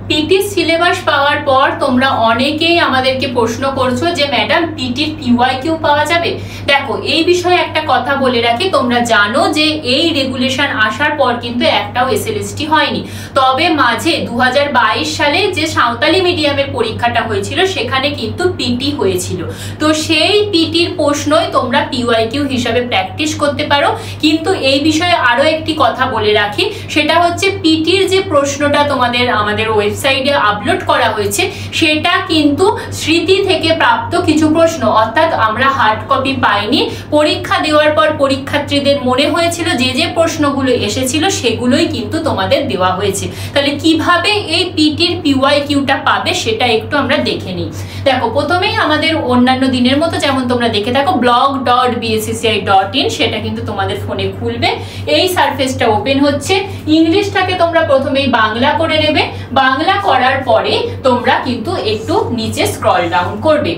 PT syllabus পাওয়ার পর তোমরা অনেকেই আমাদেরকে প্রশ্ন করছো যে ম্যাডাম পিটির পিওয়াইকিউ পাওয়া যাবে। দেখো এই বিষয়ে একটা কথা বলে রাখি, তোমরা জানো যে এই রেগুলেশন আসার পর কিন্তু একটাও এসএলএসটি হয়নি, তবে মাঝে 2022 সালে যে সাঁওতালি মিডিয়ামের পরীক্ষাটা হয়েছিল সেখানে কিন্তু পিটি হয়েছিল। তো সেই পিটির প্রশ্নই তোমরা পিওয়াইকিউ হিসাবে প্র্যাকটিস করতে পারো। কিন্তু এই বিষয়ে আরো একটি কথা বলে রাখি, সেটা হচ্ছে পিটির যে প্রশ্নটা তোমাদের আমাদের ওয়েবসাইটে আপলোড করা হয়েছে সেটা কিন্তু স্মৃতি থেকে প্রাপ্ত কিছু প্রশ্ন, অর্থাৎ আমরা হার্ড কপি পাইনি। পরীক্ষা দেওয়ার পর পরীক্ষার্থীদের মনে হয়েছিল যে যে প্রশ্নগুলো এসেছিল সেগুলোই কিন্তু তোমাদের দেওয়া হয়েছে। তাহলে কিভাবে এই পিটির পিওয়াইকিউটা পাবে সেটা একটু আমরা দেখে নিই। দেখো প্রথমেই আমাদের অন্যান্য দিনের মতো যেমন তোমরা দেখে থাকো blog.bscci.in, সেটা কিন্তু তোমাদের ফোনে খুলবে। এই সারফেসটা ওপেন হচ্ছে, ইংলিশটাকে তোমরা প্রথমেই বাংলা করে নেবে। বাংলা করার পরে তোমরা কিন্তু একটু নিচে স্ক্রল ডাউন করবে।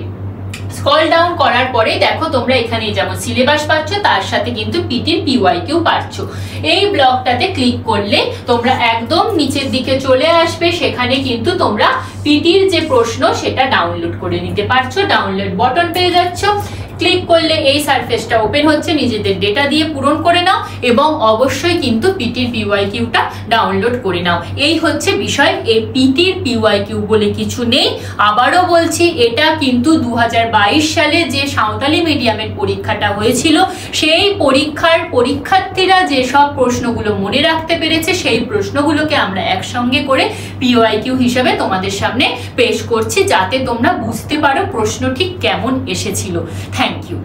স্ক্রল ডাউন করার পরে দেখো তোমরা এখানে যেমন সিলেবাস পাচ্ছ তার সাথে কিন্তু পিটির পিওয়াইকিউ পাচ্ছ। এই ব্লকটাতে ক্লিক করলে তোমরা একদম নিচের দিকে চলে আসবে, সেখানে কিন্তু তোমরা পিটির যে প্রশ্ন সেটা ডাউনলোড করে নিতে পারছো। ডাউনলোড বাটন পেয়ে যাচ্ছ, ক্লিক করলে এই সারফেসটা ওপেন হচ্ছে। নিজেদের ডেটা দিয়ে পূরণ করে নাও এবং অবশ্যই কিন্তু পিটির পিওয়াইকিউটা ডাউনলোড করে নাও। এই হচ্ছে বিষয়। এই পিটির পিওয়াইকিউ বলে কিছু নেই। আবারও বলছি, এটা কিন্তু 2022 সালে যে সাঁওতালি মিডিয়ামের পরীক্ষাটা হয়েছিল সেই পরীক্ষার পরীক্ষার্থীরা যেসব প্রশ্নগুলো মনে রাখতে পেরেছে সেই প্রশ্নগুলোকে আমরা একসঙ্গে করে পিওয়াইকিউ হিসেবে তোমাদের সামনে পেশ করছি, যাতে তোমরা বুঝতে পারো প্রশ্ন ঠিক কেমন এসেছিল। Thank you.